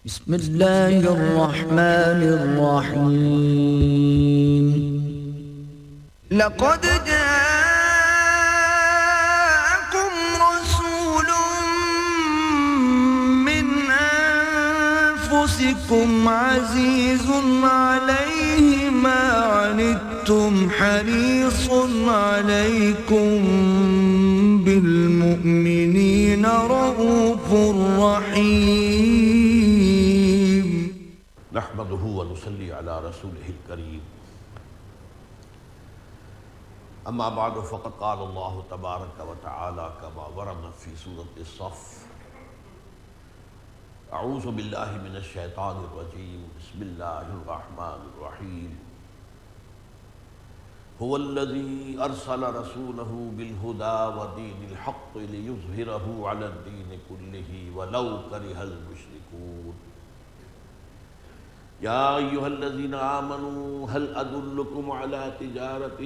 بسم الله الرحمن الرحيم. لقد جاءكم رسول من أنفسكم عزيز عليه ما عنتم حريص عليكم بالمؤمنين رؤوف رحيم. نحمده ونصلي على رسوله الكريم. اما بعد فقد قال الله تبارك وتعالى كما ورد في سورة الصف: اعوذ بالله من الشيطان الرجيم بسم الله الرحمن الرحيم. هو الذي ارسل رسوله بالهدى ودين الحق ليظهره على الدين كله ولو كره المشركون. یا ایہا الذین آمنوا هل ادلکم علی تجارۃ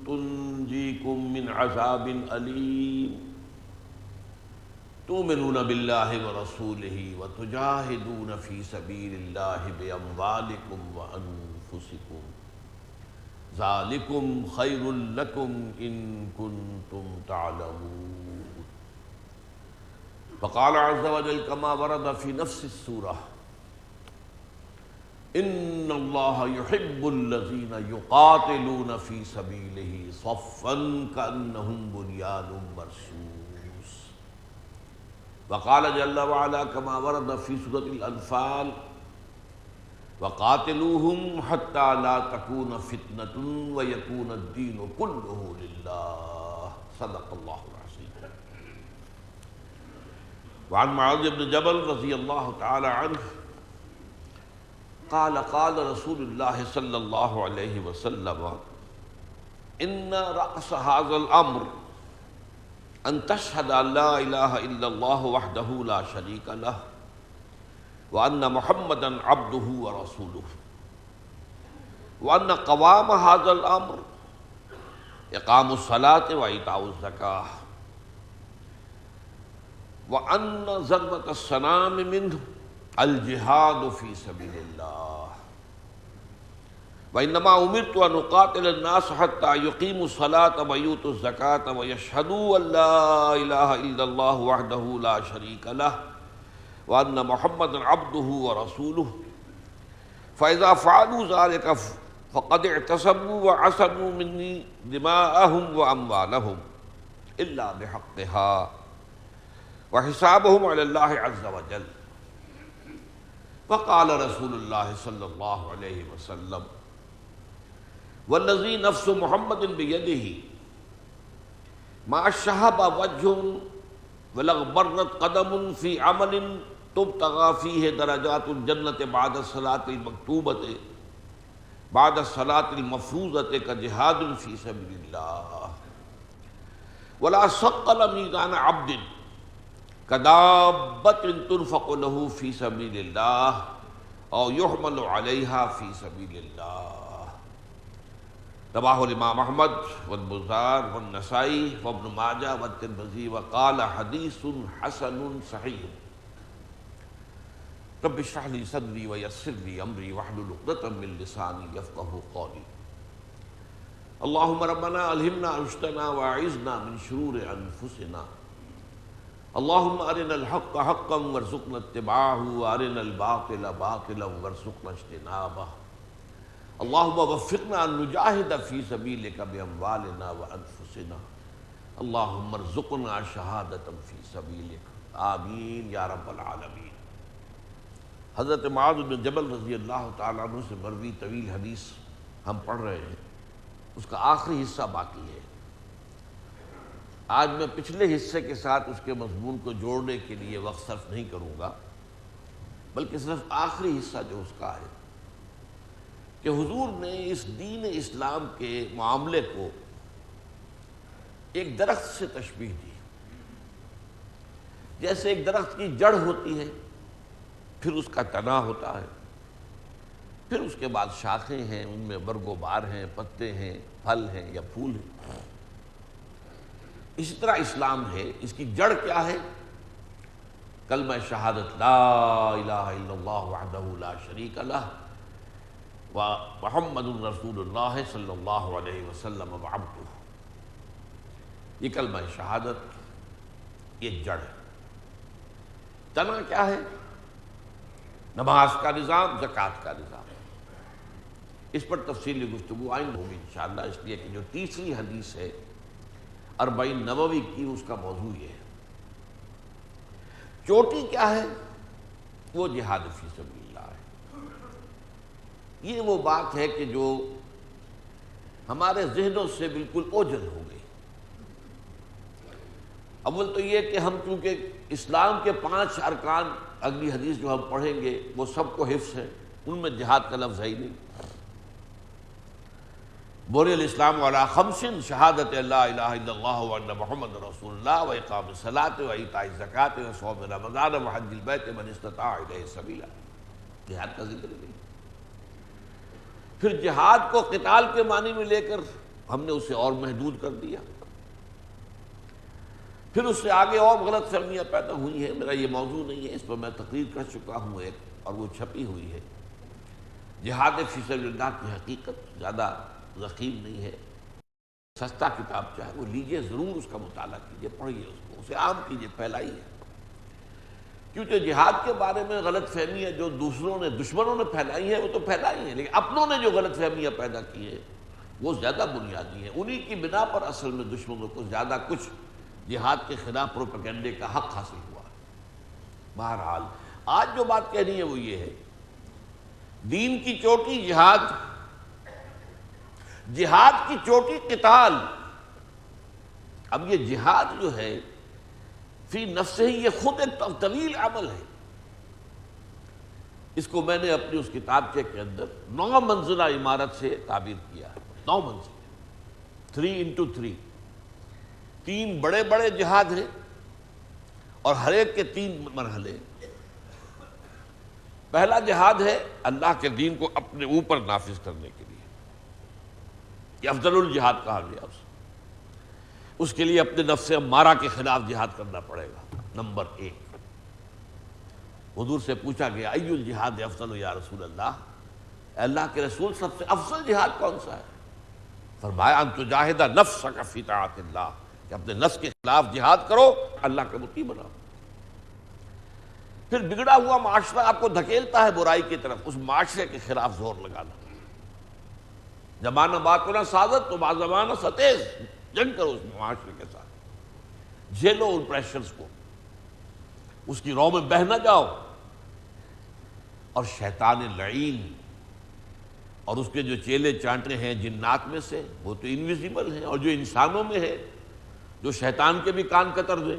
تنجیکم من عذاب علیم تؤمنون باللہ ورسولہ وتجاہدون فی سبیل اللہ باموالکم وانفسکم ذالکم خیر لکم ان کنتم تعلمون. وقال عز وجل كما ورد في نفس السورة: ان اللہ یحب الذین یقاتلون فی سبیلہ صفا کأنہم بنیان مرصوص. وقال جل وعلا كما ورد في سورة الانفال: وقاتلوہم حتی لا تکون فتنة ویکون الدین کلہ للہ. صدق اللہ العظیم. وعن معاذ بن جبل رضی اللہ تعالی عنہ قال قال رسول اللہ صلی اللہ علیہ وسلم: ان رأس هذا الامر ان تشهد ان لا الہ الا اللہ وحدہ لا شریک لہ وان محمدا عبدہ ورسولہ وان قوام هذا الامر اقام الصلاة وایتاء الزکاة وان ذروة السنام منہ الجہاد فی سبیل اللہ وانما امرت ان اقاتل الناس حتى يقيموا الصلاة ويؤتوا الزکاة ويشهدوا ان لا الہ الا اللہ وحدہ لا شریک لہ وان محمدا عبدہ ورسولہ فاذا فعلوا ذلك فقد اعتصموا وعصموا منی دماءهم واموالهم الا بحقها وحسابهم على اللہ عز وجل. وقال رسول اللہ صلی اللہ علیہ وسلم: والذی نفس محمد بیدہ ما شہب وجہ ولغبرت قدم فی عمل تبتغى فیہ درجات الجنة بعد الصلاة المکتوبة بعد الصلاة المفروضة كجہاد فی سبیل اللہ ولا ثقل میزان عبد کدابۃ تنفق له فی سبیل اللہ او یحمل علیہا فی سبیل اللہ. رواه الامام احمد والبزار والنسائی وابن ماجہ والترمذی وقال حدیث حسن صحیح. رب اشرح لی صدری ویسر لی امری واحلل عقدۃ من لسانی یفقہوا قولی. اللہم ربنا الہمنا رشدنا واعذنا من شرور انفسنا. اللہم ارنا الحق حقا وارزقنا اتباعہ وارنا الباطل باطلا وارزقنا اجتنابہ. اللہم وفقنا ان نجاہد فی سبیلک باموالنا وانفسنا. اللہم ارزقنا شہادۃ فی سبیلک. آمین یا رب العالمین. حضرت معاذ بن جبل رضی اللہ تعالیٰ عنہ سے مروی طویل حدیث ہم پڑھ رہے ہیں، اس کا آخری حصہ باقی ہے. آج میں پچھلے حصے کے ساتھ اس کے مضمون کو جوڑنے کے لیے وقت صرف نہیں کروں گا، بلکہ صرف آخری حصہ جو اس کا ہے کہ حضور نے اس دین اسلام کے معاملے کو ایک درخت سے تشبیہ دی. جیسے ایک درخت کی جڑ ہوتی ہے، پھر اس کا تنا ہوتا ہے، پھر اس کے بعد شاخیں ہیں، ان میں برگ و بار ہیں، پتے ہیں، پھل ہیں یا پھول ہیں. اسی طرح اسلام ہے، اس کی جڑ کیا ہے؟ کلمہ شہادت لا الہ الا اللہ وحدہ لا شریک لہ و محمد رسول اللہ صلی اللہ علیہ وسلم وعبدہ. یہ کلمہ شہادت یہ جڑ ہے. تنا کیا ہے؟ نماز کا نظام، زکوٰۃ کا نظام. اس پر تفصیلی گفتگو آئندہ ہوگی انشاءاللہ، اس لیے کہ جو تیسری حدیث ہے 40 نبوی کی، اس کا موضوع یہ ہے. چوٹی کیا ہے؟ وہ جہاد فی سبیل اللہ ہے. یہ وہ بات ہے کہ جو ہمارے ذہنوں سے بالکل اوجھل ہو گئی. اول تو یہ کہ ہم چونکہ اسلام کے 5 ارکان اگلی حدیث جو ہم پڑھیں گے وہ سب کو حفظ ہے، ان میں جہاد کا لفظ ہے ہی نہیں. بنی الاسلام علی 5 شہادت لا الہ الا اللہ وان محمد رسول اللہ و اقام الصلاۃ و ایتاء الزکوٰۃ و صوم رمضان و حج البیت من استطاع الیہ سبیلا. جہاد کا ذکر نہیں. پھر جہاد کو قتال کے معنی میں لے کر ہم نے اسے اور محدود کر دیا. پھر اس سے آگے اور غلط فہمیاں پیدا ہوئی ہیں. میرا یہ موضوع نہیں ہے، اس پر میں تقریر کر چکا ہوں ایک، اور وہ چھپی ہوئی ہے. جہاد فی سبیل اللہ کی حقیقت زیادہ ضخیم نہیں ہے. سستا کتاب چاہے وہ لیجئے، ضرور اس کا مطالعہ کیجئے، پڑھیے اس کو، اسے عام کیجئے، پھیلائیے. کیونکہ جہاد کے بارے میں غلط فہمیاں جو دوسروں نے، دشمنوں نے پھیلائی ہیں وہ تو پھیلائی ہیں، لیکن اپنوں نے جو غلط فہمیاں پیدا کی ہیں وہ زیادہ بنیادی ہیں. انہی کی بنا پر اصل میں دشمنوں کو زیادہ کچھ جہاد کے خلاف پروپیگنڈے کا حق حاصل ہوا. بہرحال آج جو بات کہنی ہے وہ یہ ہے، دین کی چوٹی جہاد، جہاد کی چوٹی قتال. اب یہ جہاد جو ہے فی نفسہ ہی یہ خود ایک طویل عمل ہے. اس کو میں نے اپنی اس کتابچے کے اندر 9 منزلہ عمارت سے تعبیر کیا ہے. 9 منزل، 3x3. 3 بڑے بڑے جہاد ہیں اور ہر ایک کے 3 مرحلے. پہلا جہاد ہے اللہ کے دین کو اپنے اوپر نافذ کرنے کے لیے، یہ افضل الجہاد کہا گیا. اس کے لیے اپنے نفس امارہ کے خلاف جہاد کرنا پڑے گا. نمبر 1، حضور سے پوچھا گیا ای الجہاد افضل یا رسول اللہ، اے اللہ کے رسول سب سے افضل جہاد کون سا ہے؟ فرمایا ان تجاہد نفسک فی طاعت اللہ، کہ اپنے نفس کے خلاف جہاد کرو، اللہ کا مطیع بناؤ. پھر بگڑا ہوا معاشرہ آپ کو دھکیلتا ہے برائی کی طرف، اس معاشرے کے خلاف زور لگانا. زمانہ بات کو نہ سازت تو بعض زمانہ ستیز، جنگ کرو اس معاشرے کے ساتھ، جھیلو ان پریشرز کو، اس کی رو میں بہہ نہ جاؤ. اور شیطان لعین اور اس کے جو چیلے چانٹے ہیں جنات میں سے، وہ تو انویزیبل ہیں، اور جو انسانوں میں ہے، جو شیطان کے بھی کان قطر ہوئے،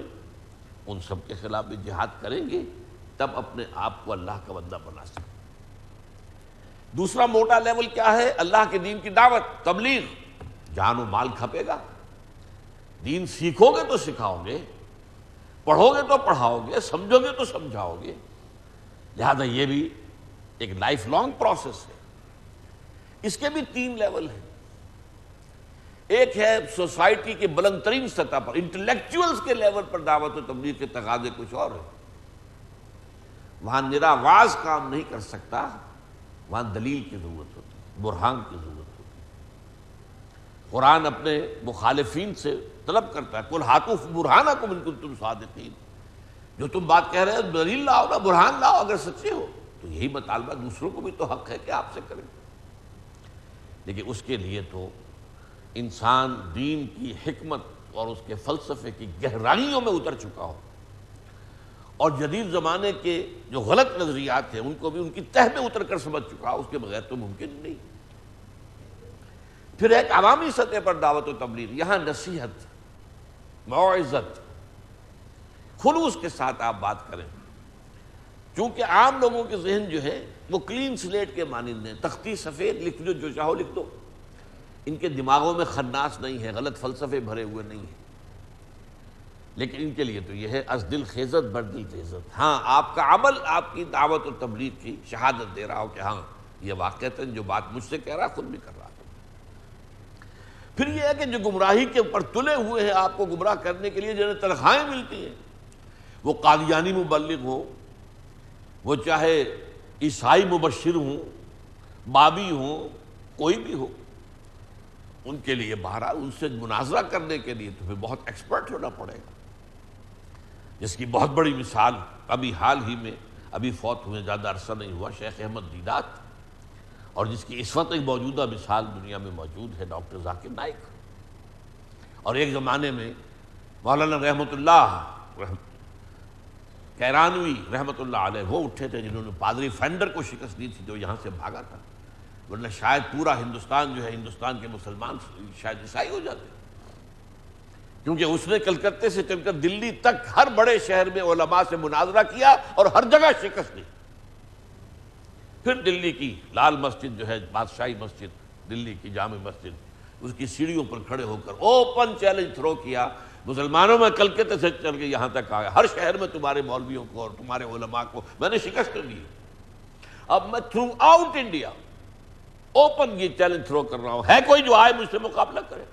ان سب کے خلاف بھی جہاد کریں گے تب اپنے آپ کو اللہ کا بندہ بنا سکتے. دوسرا موٹا لیول کیا ہے؟ اللہ کے دین کی دعوت، تبلیغ. جان و مال کھپے گا. دین سیکھو گے تو سکھاؤ گے، پڑھو گے تو پڑھاؤ گے، سمجھو گے تو سمجھاؤ گے. لہذا یہ بھی ایک لائف لانگ پروسیس ہے. اس کے بھی 3 لیول ہیں. ایک ہے سوسائٹی کے بلند ترین سطح پر، انٹلیکچوئلز کے لیول پر دعوت و تبلیغ کے تقاضے کچھ اور ہیں. وہاں نرا واز کام نہیں کر سکتا، وہاں دلیل کی ضرورت ہوتی ہے، برہان کی ضرورت ہوتی ہے. قرآن اپنے مخالفین سے طلب کرتا ہے قل ہاتوا برہانکم ان کنتم صادقین، جو تم بات کہہ رہے ہو دلیل لاؤ نا، برہان لاؤ اگر سچے ہو. تو یہی مطالبہ دوسروں کو بھی تو حق ہے کہ آپ سے کریں. لیکن اس کے لیے تو انسان دین کی حکمت اور اس کے فلسفے کی گہرائیوں میں اتر چکا ہو، اور جدید زمانے کے جو غلط نظریات ہیں ان کو بھی ان کی تہ میں اتر کر سمجھ چکا. اس کے بغیر تو ممکن نہیں. پھر ایک عوامی سطح پر دعوت و تبلیغ، یہاں نصیحت، موعظت، خلوص کے ساتھ آپ بات کریں. چونکہ عام لوگوں کے ذہن جو ہے وہ کلین سلیٹ کے مانند ہیں، تختی سفید، لکھ لو جو چاہو لکھ دو. ان کے دماغوں میں خناس نہیں ہے، غلط فلسفے بھرے ہوئے نہیں ہیں. لیکن ان کے لیے تو یہ ہے از دل خیزت بر دل تیزت. ہاں آپ کا عمل آپ کی دعوت و تبلیغ کی شہادت دے رہا ہو کہ ہاں یہ واقعتاً جو بات مجھ سے کہہ رہا خود بھی کر رہا. پھر یہ ہے کہ جو گمراہی کے اوپر تلے ہوئے ہیں آپ کو گمراہ کرنے کے لیے جنہیں تنخواہیں ملتی ہیں، وہ قادیانی مبلغ ہوں، وہ چاہے عیسائی مبشر ہوں، بابی ہوں، کوئی بھی ہو، ان کے لیے بہرحال ان سے مناظرہ کرنے کے لیے تو پھر بہت ایکسپرٹ ہونا پڑے گا، جس کی بہت بڑی مثال ابھی حال ہی میں ابھی فوت ہوئے، زیادہ عرصہ نہیں ہوا، شیخ احمد دیدات، اور جس کی اس وقت ایک موجودہ مثال دنیا میں موجود ہے ڈاکٹر ذاکر نائک۔ اور ایک زمانے میں مولانا رحمۃ اللہ کیرانوی رحمۃ اللہ علیہ وہ اٹھے تھے جنہوں نے پادری فینڈر کو شکست دی تھی، جو یہاں سے بھاگا تھا، ورنہ شاید پورا ہندوستان جو ہے، ہندوستان کے مسلمان شاید عیسائی ہو جاتے، کیونکہ اس نے کلکتے سے چل کر دلی تک ہر بڑے شہر میں علماء سے مناظرہ کیا اور ہر جگہ شکست دی۔ پھر دلی کی لال مسجد جو ہے، بادشاہی مسجد، دلی کی جامع مسجد، اس کی سیڑھیوں پر کھڑے ہو کر اوپن چیلنج تھرو کیا، مسلمانوں میں کلکتے سے چل کے یہاں تک آیا، ہر شہر میں تمہارے مولویوں کو اور تمہارے علماء کو میں نے شکست دی، اب میں تھرو آؤٹ انڈیا اوپن یہ چیلنج تھرو کر رہا ہوں، ہے کوئی جو آئے مجھ سے مقابلہ کرے؟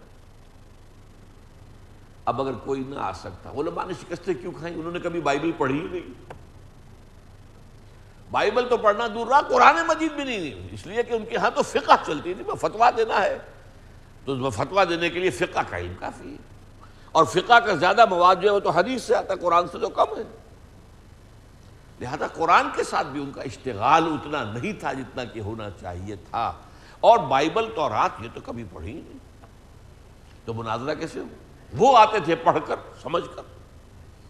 اب اگر کوئی نہ آ سکتا، علماء نے شکستیں کیوں کھائیں؟ انہوں نے کبھی بائبل پڑھی ہی نہیں، بائبل تو پڑھنا دور رہا، قرآن مجید بھی نہیں، اس لیے کہ ان کے ہاں تو فقہ چلتی تھی، فتویٰ دینا ہے تو فتویٰ دینے کے لیے فقہ کا علم کافی ہے، اور فقہ کا زیادہ مواد جو ہے وہ تو حدیث سے آتا ہے، قرآن سے تو کم ہے، لہذا قرآن کے ساتھ بھی ان کا اشتغال اتنا نہیں تھا جتنا کہ ہونا چاہیے تھا، اور بائبل تورات یہ تو کبھی پڑھی ہی نہیں، تو مناظرہ کیسے ہو؟ وہ آتے تھے پڑھ کر سمجھ کر،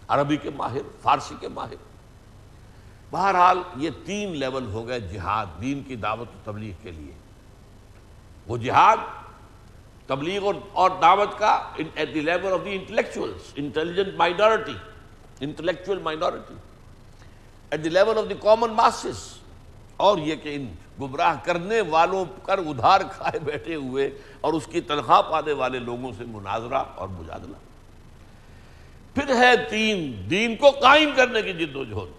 عربی کے ماہر، فارسی کے ماہر۔ بہرحال یہ 3 لیول ہو گئے جہاد دین کی دعوت و تبلیغ کے لیے، وہ جہاد تبلیغ اور دعوت کا at the level of the intellectuals, intelligent minority, intellectual minority, at the level of the common masses, اور یہ کہ ان گمراہ کرنے والوں کر ادھار کھائے بیٹھے ہوئے اور اس کی تنخواہ پانے والے لوگوں سے مناظرہ اور مجادلہ۔ پھر ہے 3 دین کو قائم کرنے کی جد و جہد،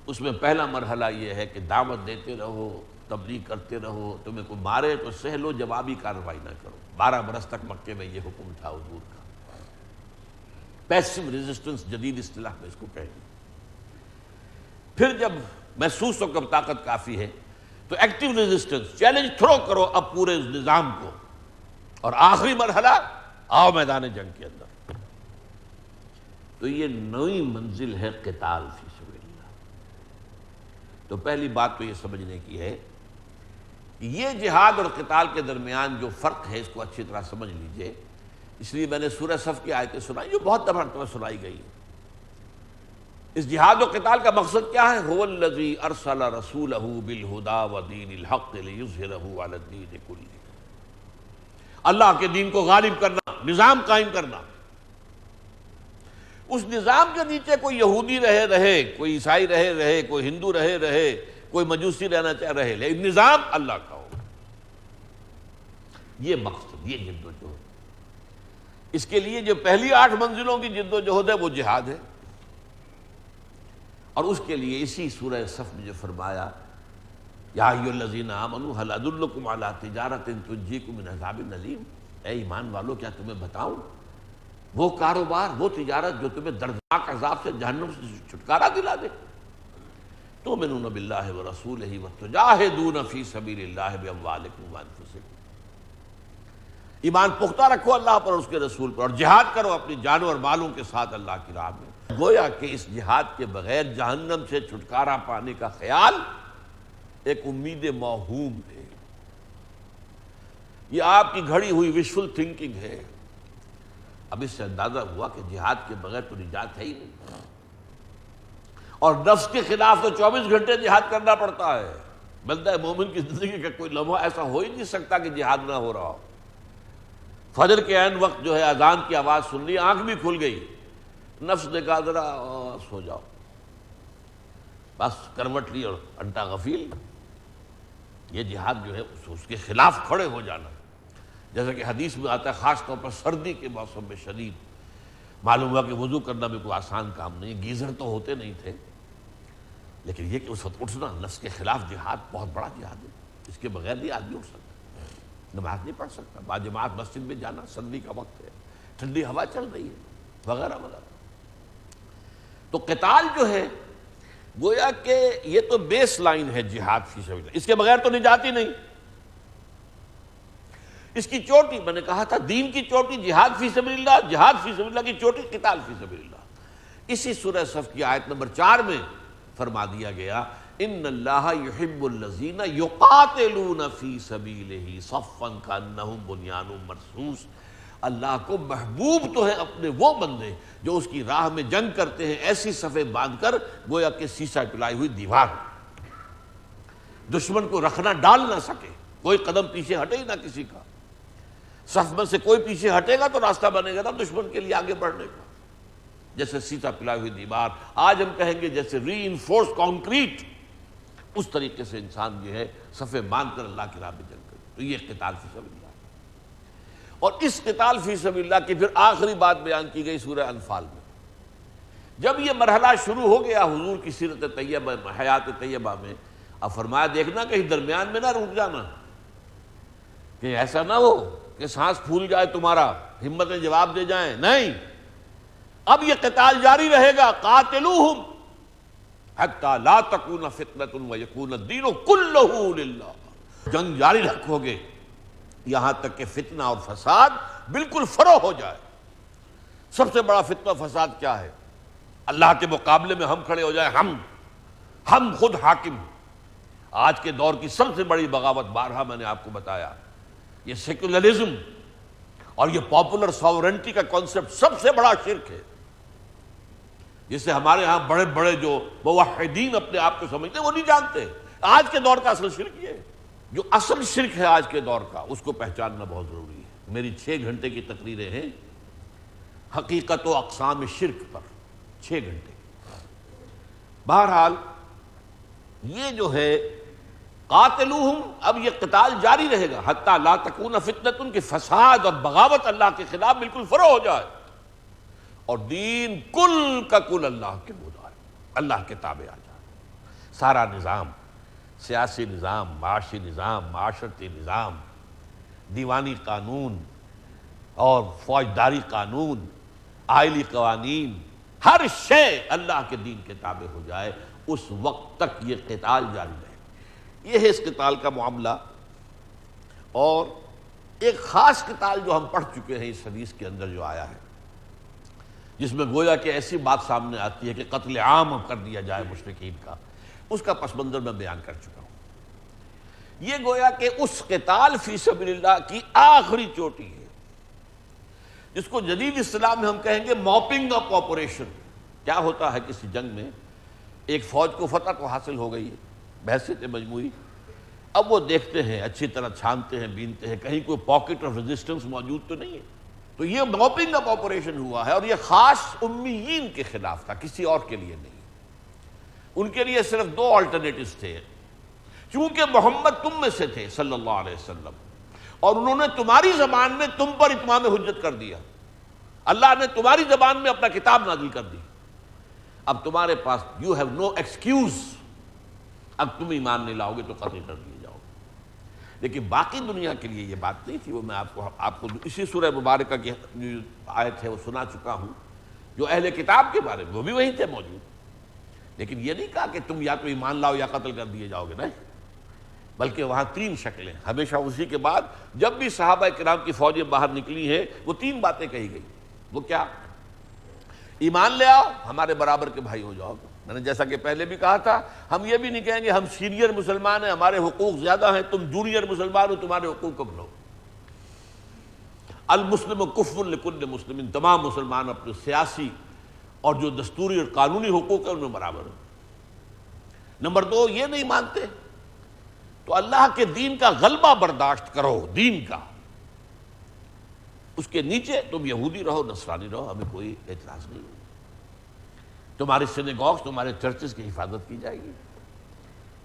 اس میں پہلا مرحلہ یہ ہے کہ دعوت دیتے رہو، تبلیغ کرتے رہو، تمہیں کوئی مارے تو سہ لو، جوابی کارروائی نہ کرو۔ 12 برس تک مکے میں یہ حکم تھا حضور کا، پیسو ریزسٹنس جدید اصطلاح میں اس کو کہیں گے۔ پھر جب محسوس ہو کر طاقت کافی ہے تو ایکٹیو ریزسٹنس، چیلنج تھرو کرو اب پورے نظام کو، اور آخری مرحلہ آؤ میدان جنگ کے اندر۔ تو یہ نئی منزل ہے قتال فی سبیل اللہ۔ تو پہلی بات تو یہ سمجھنے کی ہے کہ یہ جہاد اور قتال کے درمیان جو فرق ہے اس کو اچھی طرح سمجھ لیجئے، اس لیے میں نے سورہ صف کی آیتیں سنائی جو بہت مرتبہ سنائی گئی۔ اس جہاد و قتال کا مقصد کیا ہے؟ هو الذی ارسل رسولہ بالہدی ودین الحق لیظہرہ علی الدین کلہ، اللہ کے دین کو غالب کرنا، نظام قائم کرنا۔ اس نظام کے نیچے کوئی یہودی رہے، کوئی عیسائی رہے، کوئی ہندو رہے، کوئی مجوسی رہنا چاہ رہے، لیکن نظام اللہ کا ہو، یہ مقصد، یہ جد و جہد۔ اس کے لیے جو پہلی 8 منزلوں کی جد و جہد ہے وہ جہاد ہے، اور اس کے لیے اسی سورہ صف میں جو فرمایا یا ایھا الذین آمنوا هل ادلکم علی تجارۃ تنجیکم من عذاب الیم، اے ایمان والو کیا تمہیں بتاؤں وہ کاروبار، وہ تجارت جو تمہیں دردناک عذاب سے، جہنم سے چھٹکارا دلا دے۔ تؤمنون باللہ ورسولہ وتجاہدون فی سبیل اللہ باموالکم وانفسکم، ایمان پختہ رکھو اللہ پر اور اس کے رسول پر، اور جہاد کرو اپنی جانوں اور مالوں کے ساتھ اللہ کی راہ میں۔ گویا کہ اس جہاد کے بغیر جہنم سے چھٹکارا پانے کا خیال ایک امید موہوم ہے، یہ آپ کی گھڑی ہوئی وشفل تھنکنگ ہے۔ اب اس سے اندازہ ہوا کہ جہاد کے بغیر تو نجات ہے ہی نہیں، اور نفس کے خلاف تو 24 گھنٹے جہاد کرنا پڑتا ہے۔ بندہ مومن کی زندگی کا کوئی لمحہ ایسا ہو ہی نہیں سکتا کہ جہاد نہ ہو رہا ہو۔ فجر کے عین وقت جو ہے اذان کی آواز سن لی، آنکھ بھی کھل گئی، نفس نے کہا ذرا سو جاؤ، بس کروٹ لی اور انٹا غفیل۔ یہ جہاد جو ہے اس کے خلاف کھڑے ہو جانا، جیسا کہ حدیث میں آتا ہے، خاص طور پر سردی کے موسم میں شدید معلوم ہوا کہ وضو کرنا بھی کوئی آسان کام نہیں، گیزر تو ہوتے نہیں تھے، لیکن یہ کہ اس وقت اٹھنا نفس کے خلاف جہاد بہت بڑا جہاد ہے، اس کے بغیر نہیں آدمی اٹھ سکتا، نماز نہیں پڑھ سکتا، باجماعت مسجد میں جانا، سردی کا وقت ہے، ٹھنڈی ہوا چل رہی ہے، وغیرہ وغیرہ۔ تو قتال جو ہے گویا کہ یہ تو بیس لائن ہے جہاد فی سبیل اللہ، اس کے بغیر تو نجات ہی نہیں۔ اس کی چوٹی، میں نے کہا تھا دین کی چوٹی جہاد فی سبیل اللہ، جہاد فی سبیل اللہ کی چوٹی قتال فی سبیل اللہ۔ اسی سورہ صف کی آیت نمبر 4 میں فرما دیا گیا ان اللہ یحب الذین یقاتلون فی سبیلہ صفا کانہم بنیان مرصوص، اللہ کو محبوب تو ہے اپنے وہ بندے جو اس کی راہ میں جنگ کرتے ہیں ایسی صفیں باندھ کر گویا کہ سیسا پلائی ہوئی دیوار، دشمن کو رکھنا ڈال نہ سکے، کوئی قدم پیچھے ہٹے ہی نہ کسی کا۔ صف میں سے کوئی پیچھے ہٹے گا تو راستہ بنے گا نا دشمن کے لیے آگے بڑھنے کا، جیسے سیسا پلائی ہوئی دیوار، آج ہم کہیں گے جیسے ری انفورس کانکریٹ، اس طریقے سے انسان جو ہے صفیں باندھ کر اللہ کی راہ میں جنگ کرے، تو یہ قتال فی سبیل اللہ۔ اور اس قتال فی سبیل اللہ کی پھر آخری بات بیان کی گئی سورہ انفال میں، جب یہ مرحلہ شروع ہو گیا حضور کی سیرت طیبہ حیات طیبہ میں، اب فرمایا دیکھنا کہیں درمیان میں نہ رک جانا، کہ ایسا نہ ہو کہ سانس پھول جائے تمہارا، ہمتیں جواب دے جائیں، نہیں، اب یہ قتال جاری رہے گا، قاتلوہم حتی لا تکون فتنۃ ویکون الدین کلہ للہ، جنگ جاری رکھو گے یہاں تک کہ فتنہ اور فساد بالکل فروغ ہو جائے۔ سب سے بڑا فتنہ و فساد کیا ہے؟ اللہ کے مقابلے میں ہم کھڑے ہو جائیں، ہم خود حاکم۔ آج کے دور کی سب سے بڑی بغاوت، بارہا میں نے آپ کو بتایا، یہ سیکولرزم اور یہ پاپولر ساورنٹی کا کانسیپٹ سب سے بڑا شرک ہے، جسے ہمارے ہاں بڑے بڑے جو موحدین اپنے آپ کو سمجھتے ہیں وہ نہیں جانتے۔ آج کے دور کا اصل شرک یہ ہے، جو اصل شرک ہے آج کے دور کا، اس کو پہچاننا بہت ضروری ہے۔ میری 6 گھنٹے کی تقریریں ہیں حقیقت و اقسام شرک پر، 6 گھنٹے۔ بہرحال یہ جو ہے قاتلوہم، اب یہ قتال جاری رہے گا حتی لا تکون فتنۃ، کہ فساد اور بغاوت اللہ کے خلاف بالکل فروغ ہو جائے، اور دین کل کا کل اللہ کے ہو جائے، اللہ کے تابع آ جائے۔ سارا نظام، سیاسی نظام، معاشی نظام، معاشرتی نظام، دیوانی قانون اور فوجداری قانون، آئلی قوانین، ہر شے اللہ کے دین کے تابع ہو جائے، اس وقت تک یہ قتال جاری رہے۔ یہ ہے اس قتال کا معاملہ۔ اور ایک خاص قتال جو ہم پڑھ چکے ہیں اس حدیث کے اندر جو آیا ہے، جس میں گویا کہ ایسی بات سامنے آتی ہے کہ قتل عام کر دیا جائے مشرکین کا، اس کا پس منظر میں بیان کر چکا ہوں۔ یہ گویا کہ اس قتال فی سبیل اللہ کی آخری چوٹی ہے، جس کو جدید اسلام میں ہم کہیں گے موپنگ اپ آپریشن۔ کیا ہوتا ہے کسی جنگ میں، ایک فوج کو فتح تو حاصل ہو گئی ہے بحثیت مجموعی، اب وہ دیکھتے ہیں، اچھی طرح چھانتے ہیں، بینتے ہیں کہیں کوئی پاکٹ آف ریزسٹنس موجود تو نہیں ہے، تو یہ موپنگ اپ آپریشن ہوا ہے، اور یہ خاص امیین کے خلاف تھا، کسی اور کے لیے نہیں۔ ان کے لیے صرف 2 آلٹرنیٹیوز تھے، چونکہ محمد تم میں سے تھے صلی اللہ علیہ وسلم، اور انہوں نے تمہاری زبان میں تم پر اتمام حجت کر دیا، اللہ نے تمہاری زبان میں اپنا کتاب نازل کر دی، اب تمہارے پاس یو ہیو نو ایکسکیوز، اب تم ایمان نہیں لاؤ گے تو قتل کر دیے جاؤ گے۔ لیکن باقی دنیا کے لیے یہ بات نہیں تھی، وہ میں آپ کو اسی سورہ مبارکہ کی جو آیت ہے وہ سنا چکا ہوں، جو اہل کتاب کے بارے میں، وہ بھی وہیں تھے موجود، لیکن یہ نہیں کہا کہ تم یا تو ایمان لاؤ یا قتل کر دیے جاؤ گے، نہیں، بلکہ وہاں 3 شکلیں ہمیشہ اسی کے بعد جب بھی صحابہ کرام کی فوجیں باہر نکلی ہیں وہ 3 باتیں کہی گئی۔ وہ کیا؟ ایمان لے آؤ، ہمارے برابر کے بھائی ہو جاؤ گے۔ میں نے جیسا کہ پہلے بھی کہا تھا، ہم یہ بھی نہیں کہیں گے ہم سینئر مسلمان ہیں، ہمارے حقوق زیادہ ہیں، تم جونیئر مسلمان ہو، تمہارے حقوق کم لو۔ المسلم کفر لکل مسلم، تمام مسلمان اپنے سیاسی اور جو دستوری اور قانونی حقوق ہیں ان میں برابر ہیں۔ نمبر 2، یہ نہیں مانتے تو اللہ کے دین کا غلبہ برداشت کرو، دین کا، اس کے نیچے تم یہودی رہو، نصرانی رہو، ہمیں کوئی اعتراض نہیں، تمہارے سینیگوگز، تمہارے چرچز کی حفاظت کی جائے گی،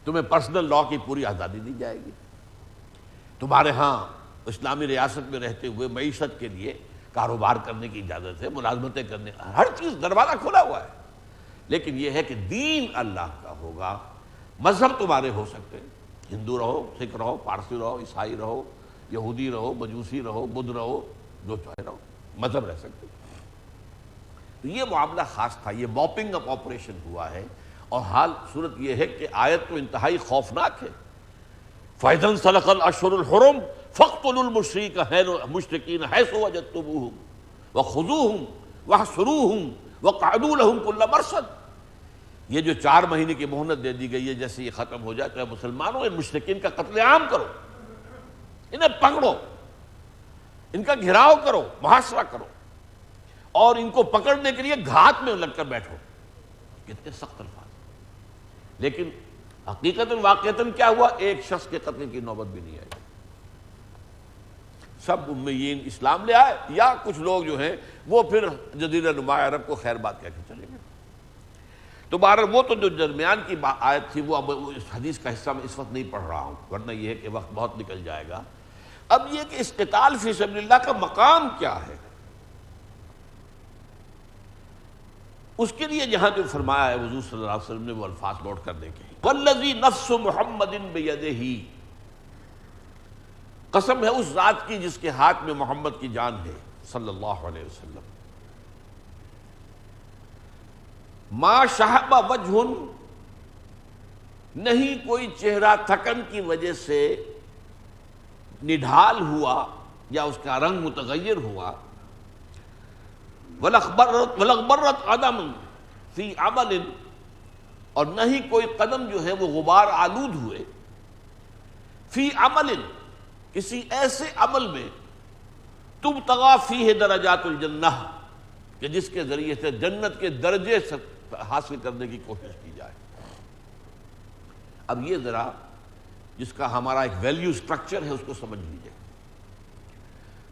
تمہیں پرسنل لا کی پوری آزادی دی جائے گی، تمہارے ہاں اسلامی ریاست میں رہتے ہوئے معیشت کے لیے کاروبار کرنے کی اجازت ہے، ملازمتیں کرنے، ہر چیز دروازہ کھلا ہوا ہے، لیکن یہ ہے کہ دین اللہ کا ہوگا۔ مذہب تمہارے ہو سکتے ہیں، ہندو رہو، سکھ رہو، پارسی رہو، عیسائی رہو، یہودی رہو، مجوسی رہو، بدھ رہو، جو چاہے رہو، مذہب رہ سکتے، تو یہ معاملہ خاص تھا، یہ موپنگ اپ آپریشن ہوا ہے، اور حال صورت یہ ہے کہ آیت تو انتہائی خوفناک ہے۔ فَإِذَا انسَلَخَ الْأَشْهُرُ الْحُرُمُ فَاقْتُلُوا الْمُشْرِكِينَ حَيْثُ وَجَدتُّمُوهُمْ وَخُذُوهُمْ وَاحْصُرُوهُمْ وَاقْعُدُوا لَهُمْ كُلَّ مَرْصَدٍ۔ یہ جو 4 مہینے کی مہلت دے دی گئی ہے، جیسے یہ ختم ہو جائے تو مسلمانوں ان مشرکین کا قتل عام کرو، انہیں پکڑو، ان کا گھیراؤ کرو، محاصرہ کرو، اور ان کو پکڑنے کے لیے گھات میں لگ کر بیٹھو۔ کتنے سخت الفاظ، لیکن حقیقتاً واقعتاً کیا ہوا؟ ایک شخص کے قتل کی نوبت بھی نہیں آئی۔ سب امیین اسلام لے آئے، یا کچھ لوگ جو ہیں وہ پھر جزیرہ نما عرب کو خیر بات کہہ کے چلے گئے۔ تو بہرحال وہ تو جو درمیان کی آیت تھی وہ اب اس حدیث کا حصہ میں اس وقت نہیں پڑھ رہا ہوں، ورنہ یہ ہے کہ وقت بہت نکل جائے گا۔ اب یہ کہ اس قتال فی سبیل اللہ کا مقام کیا ہے، اس کے لیے جہاں جو فرمایا ہے حضور صلی اللہ علیہ وسلم نے وہ الفاظ نوٹ کرنے کے ہیں، والذی نفس محمد بیدہ، قسم ہے اس ذات کی جس کے ہاتھ میں محمد کی جان ہے صلی اللہ علیہ وسلم، ما شہب وجہ، نہیں کوئی چہرہ تھکن کی وجہ سے نڈھال ہوا یا اس کا رنگ متغیر ہوا، وَلَغْبَرَّتْ قَدَمٌ فِي عَمَلٍ، اور نہ ہی کوئی قدم جو ہے وہ غبار آلود ہوئے، فی عمل، کسی ایسے عمل میں تبتغى فیہ درجات الجنہ، کہ جس کے ذریعے سے جنت کے درجے حاصل کرنے کی کوشش کی جائے۔ اب یہ ذرا جس کا ہمارا ایک ویلیو سٹرکچر ہے اس کو سمجھ لیجیے۔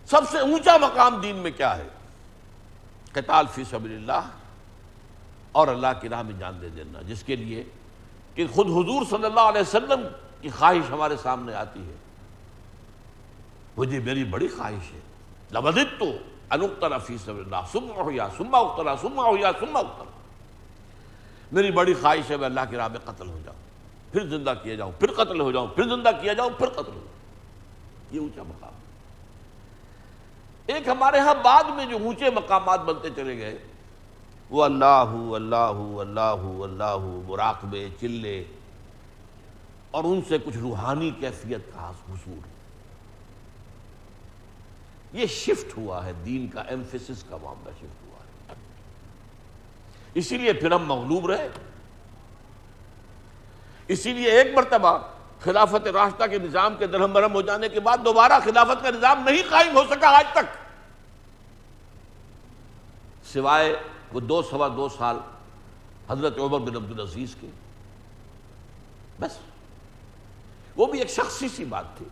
سب سے اونچا مقام دین میں کیا ہے؟ قتال فی سبیل اللہ، اور اللہ کی راہ میں جان دے دینا، جس کے لیے کہ خود حضور صلی اللہ علیہ وسلم کی خواہش ہمارے سامنے آتی ہے، مجھے میری بڑی خواہش ہے، لَوَدِدتُّ أَنْ أُقْتَلَ فِي سَبِيلِ اللَّهِ ثُمَّ أُحْيَا ثُمَّ أُقْتَلَ ثُمَّ أُحْيَا ثُمَّ أُقْتَلَ، میری بڑی خواہش ہے میں اللہ کی راہ میں قتل ہو جاؤں، پھر زندہ کیا جاؤں، پھر قتل ہو جاؤں، پھر زندہ کیا جاؤں، پھر قتل ہو جاؤں۔ یہ اونچا مقام ہے۔ ایک ہمارے ہاں بعد میں جو اونچے مقامات بنتے چلے گئے وہ اللہ اللہ اللہ اللہ، مراقبے، چلے، اور ان سے کچھ روحانی کیفیت کا حصول۔ یہ شفٹ ہوا ہے، دین کا ایمفیسس کا معاملہ شفٹ ہوا ہے، اسی لیے پھر ہم مغلوب رہے۔ اسی لیے ایک مرتبہ خلافت راشدہ کے نظام کے درہم برہم ہو جانے کے بعد دوبارہ خلافت کا نظام نہیں قائم ہو سکا آج تک، سوائے وہ 2 سال حضرت عمر بن عبدالعزیز کے، بس وہ بھی ایک شخصی سی بات تھی۔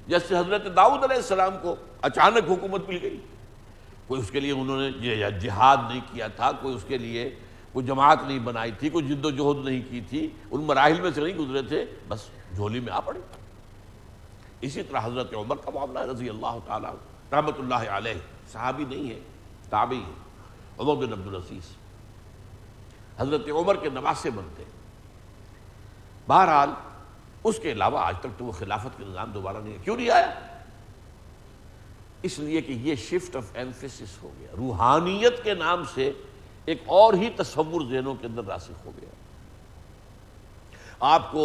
جیسے حضرت داؤد علیہ السلام کو اچانک حکومت مل گئی، کوئی اس کے لیے انہوں نے جہاد نہیں کیا تھا، کوئی اس کے لیے کوئی جماعت نہیں بنائی تھی، کوئی جد و جہد نہیں کی تھی، ان مراحل میں سے نہیں گزرے تھے، بس جھولی میں آ پڑے۔ اسی طرح حضرت عمر کا معاملہ رضی اللہ تعالیٰ رحمۃ اللہ علیہ، صحابی نہیں ہے، تابعی ہے، عمر بن عبدالعزیز حضرت عمر کے نواسے بنتے۔ بہرحال اس کے علاوہ آج تک تو وہ خلافت کے نظام دوبارہ نہیں ہے۔ کیوں نہیں آیا؟ اس لیے کہ یہ شفٹ آف ایمفیسس ہو گیا، روحانیت کے نام سے ایک اور ہی تصور ذہنوں کے اندر راسخ ہو گیا۔ آپ کو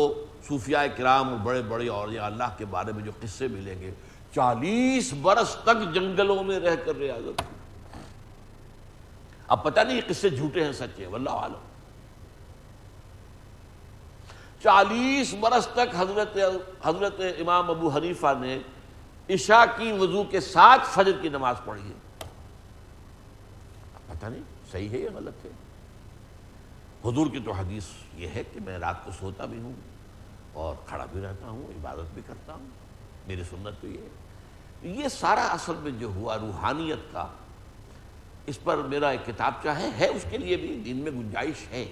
صوفیاء کرام اور بڑے بڑے اولیاء اللہ کے بارے میں جو قصے ملیں گے، 40 برس تک جنگلوں میں رہ کر ریاضت۔ اب پتہ نہیں یہ قصے جھوٹے ہیں سچے ہیں، واللہ عالم۔ 40 برس تک حضرت امام ابو حنیفہ نے عشاء کی وضو کے ساتھ فجر کی نماز پڑھی ہے۔ پتہ نہیں صحیح ہے یا غلط ہے۔ حضور کی تو حدیث یہ ہے کہ میں رات کو سوتا بھی ہوں اور کھڑا بھی رہتا ہوں، عبادت بھی کرتا ہوں، میری سنت تو یہ ہے۔ یہ سارا اصل میں جو ہوا روحانیت کا، اس پر میرا ایک کتابچہ ہے، اس کے لیے بھی دین میں گنجائش ہے،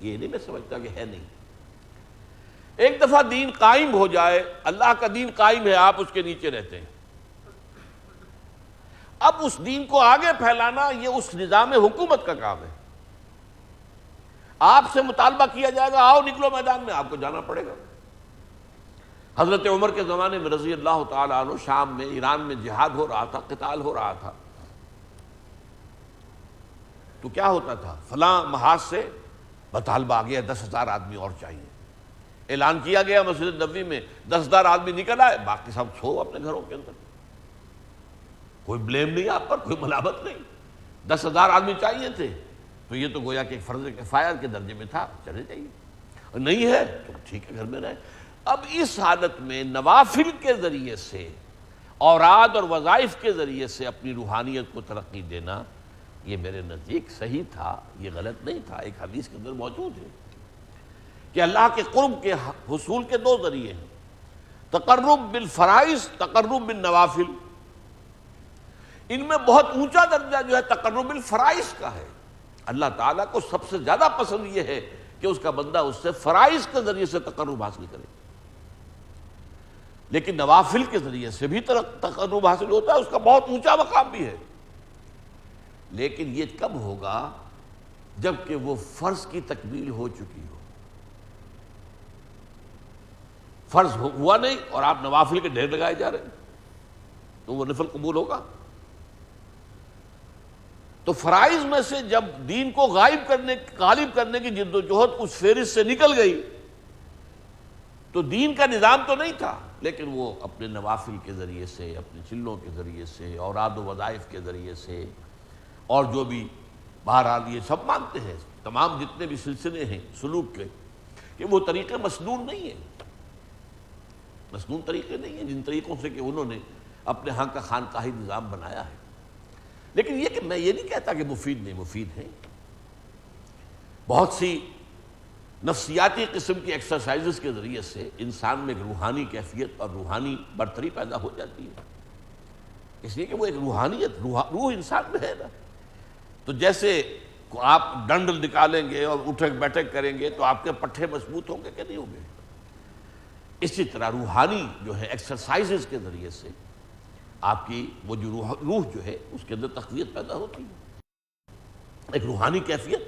یہ نہیں میں سمجھتا کہ ہے نہیں۔ ایک دفعہ دین قائم ہو جائے، اللہ کا دین قائم ہے، آپ اس کے نیچے رہتے ہیں، اب اس دین کو آگے پھیلانا یہ اس نظام حکومت کا کام ہے۔ آپ سے مطالبہ کیا جائے گا، آؤ نکلو میدان میں، آپ کو جانا پڑے گا۔ حضرت عمر کے زمانے میں رضی اللہ تعالیٰ عنہ، شام میں، ایران میں جہاد ہو رہا تھا، قتال ہو رہا تھا، تو کیا ہوتا تھا، فلاں محاذ سے مطالبہ آ گیا 10,000 آدمی اور چاہیے، اعلان کیا گیا مسجد نبوی میں 10,000 آدمی نکل آئے، باقی سب سو اپنے گھروں کے اندر، کوئی بلیم نہیں آپ پر، کوئی ملامت نہیں، 10,000 آدمی چاہیے تھے، تو یہ تو گویا کہ ایک فرض کفایہ کے درجے میں تھا، چلے جائیے، اور نہیں ہے تو ٹھیک ہے گھر میں رہے۔ اب اس حالت میں نوافل کے ذریعے سے، اوراد اور وظائف کے ذریعے سے اپنی روحانیت کو ترقی دینا، یہ میرے نزدیک صحیح تھا، یہ غلط نہیں تھا۔ ایک حدیث کے اندر موجود ہے کہ اللہ کے قرب کے حصول کے دو ذریعے ہیں، تقرب بالفرائض، تقرب بالنوافل۔ ان میں بہت اونچا درجہ جو ہے تقرب بالفرائض کا ہے، اللہ تعالیٰ کو سب سے زیادہ پسند یہ ہے کہ اس کا بندہ اس سے فرائض کے ذریعے سے تقرب حاصل کرے، لیکن نوافل کے ذریعے سے بھی تقرب حاصل ہوتا ہے، اس کا بہت اونچا مقام بھی ہے، لیکن یہ کب ہوگا جب کہ وہ فرض کی تکمیل ہو چکی ہو۔ فرض ہوا نہیں اور آپ نوافل کے ڈھیر لگائے جا رہے ہیں تو وہ نفل قبول ہوگا؟ تو فرائض میں سے جب دین کو غالب کرنے کی جد و جہد اس فہرست سے نکل گئی تو دین کا نظام تو نہیں تھا، لیکن وہ اپنے نوافل کے ذریعے سے، اپنے چلوں کے ذریعے سے، اوراد و وظائف کے ذریعے سے، اور جو بھی بہرحال یہ سب مانتے ہیں تمام جتنے بھی سلسلے ہیں سلوک کے کہ وہ طریقے مسنون نہیں ہیں، مسنون طریقے نہیں ہیں جن طریقوں سے کہ انہوں نے اپنے ہاں کا خانقاہی نظام بنایا ہے۔ لیکن یہ کہ میں یہ نہیں کہتا کہ مفید نہیں، مفید ہیں، بہت سی نفسیاتی قسم کی ایکسرسائزز کے ذریعے سے انسان میں ایک روحانی کیفیت اور روحانی برتری پیدا ہو جاتی ہے، اس لیے کہ وہ ایک روحانیت، روح انسان میں ہے نا۔ تو جیسے آپ ڈنڈ نکالیں گے اور اٹھک بیٹھک کریں گے تو آپ کے پٹھے مضبوط ہوں گے کہ نہیں ہوں گے، اسی طرح روحانی جو ہے ایکسرسائزز کے ذریعے سے آپ کی وہ جو روح جو ہے اس کے اندر تقویت پیدا ہوتی ہے، ایک روحانی کیفیت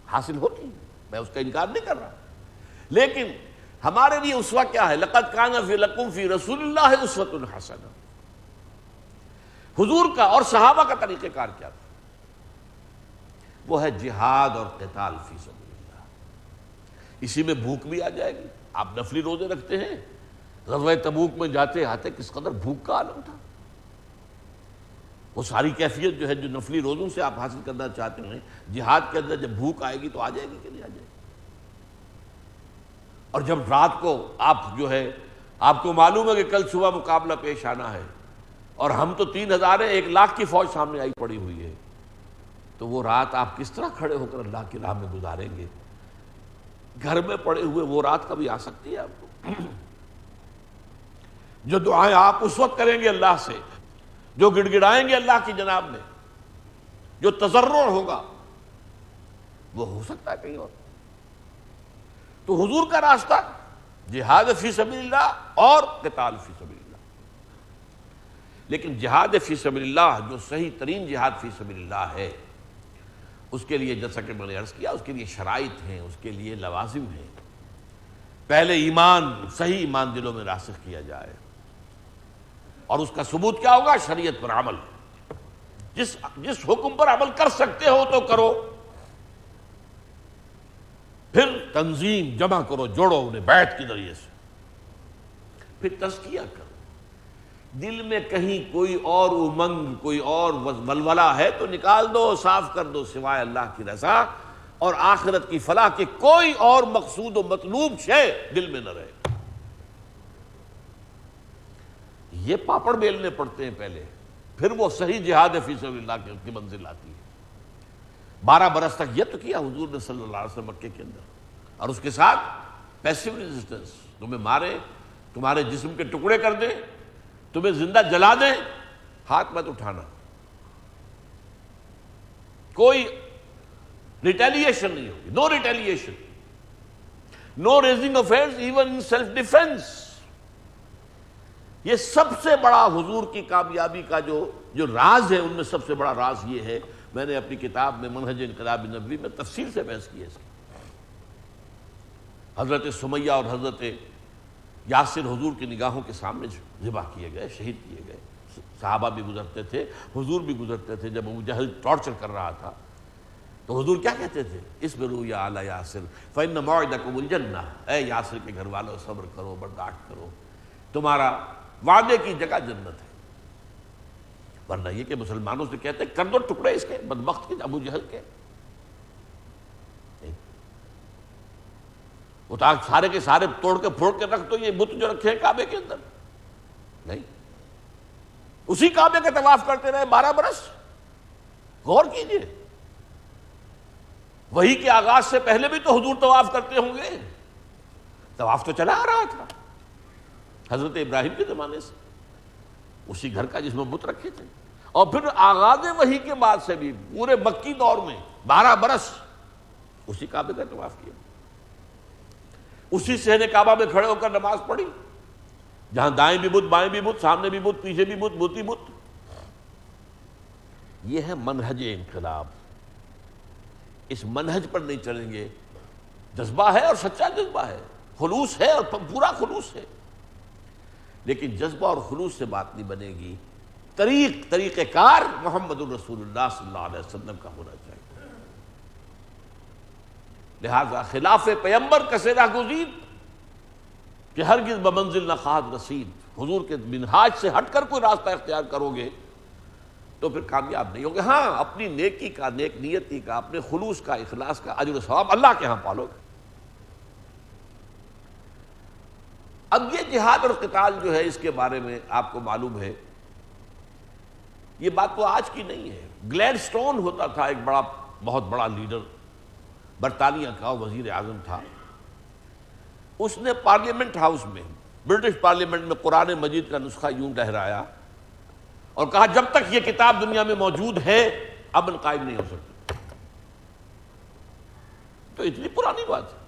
حاصل ہوتی ہے، میں اس کا انکار نہیں کر رہا، لیکن ہمارے لیے اسوہ کیا ہے؟ لقد کان فی لکم فی رسول اللہ اسوۃ حسنہ، حضور کا اور صحابہ کا طریقہ کار کیا تھا؟ وہ ہے جہاد اور قتال فی سبیل اللہ۔ اسی میں بھوک بھی آ جائے گی، آپ نفلی روزے رکھتے ہیں، غزوہ تبوک میں جاتے آتے کس قدر بھوک کا عالم تھا، وہ ساری کیفیت جو ہے جو نفلی روزوں سے آپ حاصل کرنا چاہتے ہیں، جہاد کے اندر جب بھوک آئے گی تو آ جائے گی کہ نہیں آ جائے گی؟ اور جب رات کو آپ جو ہے آپ کو معلوم ہے کہ کل صبح مقابلہ پیش آنا ہے اور ہم تو 3,000 ہیں، 1,00,000 کی فوج سامنے آئی پڑی ہوئی ہے، تو وہ رات آپ کس طرح کھڑے ہو کر اللہ کی راہ میں گزاریں گے؟ گھر میں پڑے ہوئے وہ رات کبھی آ سکتی ہے آپ کو؟ جو دعائیں آپ اس وقت کریں گے اللہ سے، جو گڑ گڑائیں گے اللہ کی جناب میں، جو تضرع ہوگا وہ ہو سکتا ہے کہیں اور۔ تو حضور کا راستہ جہاد فی سبیل اللہ اور قتال فی سبیل اللہ، لیکن جہاد فی سبیل اللہ جو صحیح ترین جہاد فی سبیل اللہ ہے، اس کے لیے جیسا کہ میں نے عرض کیا، اس کے لیے شرائط ہیں، اس کے لیے لوازم ہیں۔ پہلے ایمان، صحیح ایمان دلوں میں راسخ کیا جائے، اور اس کا ثبوت کیا ہوگا؟ شریعت پر عمل، جس حکم پر عمل کر سکتے ہو تو کرو، پھر تنظیم جمع کرو، جوڑو انہیں بیعت کے ذریعے سے، پھر تزکیہ کرو، دل میں کہیں کوئی اور امنگ، کوئی اور ولولہ ہے تو نکال دو، صاف کر دو، سوائے اللہ کی رضا اور آخرت کی فلاح کے کوئی اور مقصود و مطلوب شے دل میں نہ رہے۔ یہ پاپڑ بیلنے پڑتے ہیں پہلے، پھر وہ صحیح جہاد فی سبیل اللہ کی منزل آتی ہے۔ 12 برس تک یہ تو کیا حضور نے صلی اللہ علیہ وسلم مکے کے اندر، اور اس کے ساتھ پیسو ریزسٹنس، تمہیں مارے، تمہارے جسم کے ٹکڑے کر دیں، تمہیں زندہ جلا دیں، ہاتھ مت اٹھانا، کوئی ریٹیلیشن نہیں ہوگی، no retaliation, no raising of hands even in self defence. یہ سب سے بڑا حضور کی کامیابی کا جو راز ہے، ان میں سب سے بڑا راز یہ ہے، میں نے اپنی کتاب میں منہج انقلاب نبوی میں تفصیل سے بحث کی ہے اس کی۔ حضرت سمیہ اور حضرت یاسر حضور کی نگاہوں کے سامنے ذبح کیے گئے، شہید کیے گئے، صحابہ بھی گزرتے تھے، حضور بھی گزرتے تھے، جب ابو جہل ٹارچر کر رہا تھا تو حضور کیا کہتے تھے؟ اصبروا یا آل یاسر فإن موعدکم الجنہ، اے یاسر کے گھر والوں صبر کرو، برداشت کرو، تمہارا وعدے کی جگہ جنت ہے۔ ورنہ یہ کہ مسلمانوں سے کہتے ہیں کر دو ٹکڑے اس کے بدبخت کے ابو جہل کے، وہ تو سارے کے سارے توڑ کے پھوڑ کے رکھ دو، یہ بت جو رکھے ہیں کعبے کے اندر، نہیں، اسی کعبے کا طواف کرتے رہے 12 برس۔ غور کیجئے، وہی کے آغاز سے پہلے بھی تو حضور طواف کرتے ہوں گے، طواف تو چلا آ رہا تھا حضرت ابراہیم کے زمانے سے، اسی گھر کا جس میں بت رکھے تھے، اور پھر آغاز وحی کے بعد سے بھی پورے مکی دور میں 12 برس اسی کعبے کا طواف کیا، اسی صحن کعبہ میں کھڑے ہو کر نماز پڑھی، جہاں دائیں بھی بت، بائیں بھی بت، سامنے بھی بت، پیچھے بھی بت، بت ہی بت۔ یہ ہے منہج انقلاب، اس منہج پر نہیں چلیں گے، جذبہ ہے اور سچا جذبہ ہے، خلوص ہے اور پورا خلوص ہے، لیکن جذبہ اور خلوص سے بات نہیں بنے گی، طریقہ کار محمد الرسول اللہ صلی اللہ علیہ وسلم کا ہونا چاہیے۔ لہذا خلاف پیمبر کسے راہ گزید کہ ہرگز بمنزل نہ خواہد رسید، حضور کے منہاج سے ہٹ کر کوئی راستہ اختیار کرو گے تو پھر کامیاب نہیں ہوگے۔ ہاں، اپنی نیکی کا، نیک نیتی کا، اپنے خلوص کا، اخلاص کا اجر و ثواب اللہ کے ہاں پالو گے۔ اب یہ جہاد اور قتال جو ہے، اس کے بارے میں آپ کو معلوم ہے، یہ بات تو آج کی نہیں ہے۔ گلیڈ سٹون ہوتا تھا ایک بہت بڑا لیڈر، برطانیہ کا وزیر اعظم تھا، اس نے پارلیمنٹ ہاؤس میں، برٹش پارلیمنٹ میں قرآن مجید کا نسخہ یوں لہرایا اور کہا جب تک یہ کتاب دنیا میں موجود ہے امن قائم نہیں ہو سکتا۔ تو اتنی پرانی بات ہے۔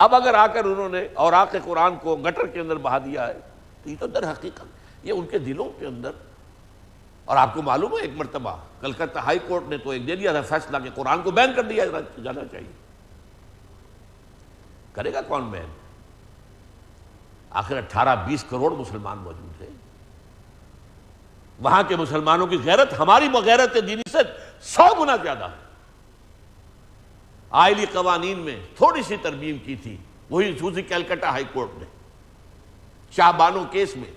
اب اگر آ کر انہوں نے اوراق قرآن کو گٹر کے اندر بہا دیا ہے تو یہ تو در حقیقت یہ ان کے دلوں کے اندر، اور آپ کو معلوم ہے ایک مرتبہ کلکتہ ہائی کورٹ نے تو ایک دے دیا تھا فیصلہ کہ قرآن کو بین کر دیا جانا چاہیے۔ کرے گا کون بین؟ آخر 18-20 کروڑ مسلمان موجود ہیں، وہاں کے مسلمانوں کی غیرت ہماری غیرت دینی سے 100 گنا زیادہ ہے۔ آئلی قوانین میں تھوڑی سی ترمیم کی تھی، وہی اسی کلکتہ ہائی کورٹ نے، شاہ بانو کیس میں۔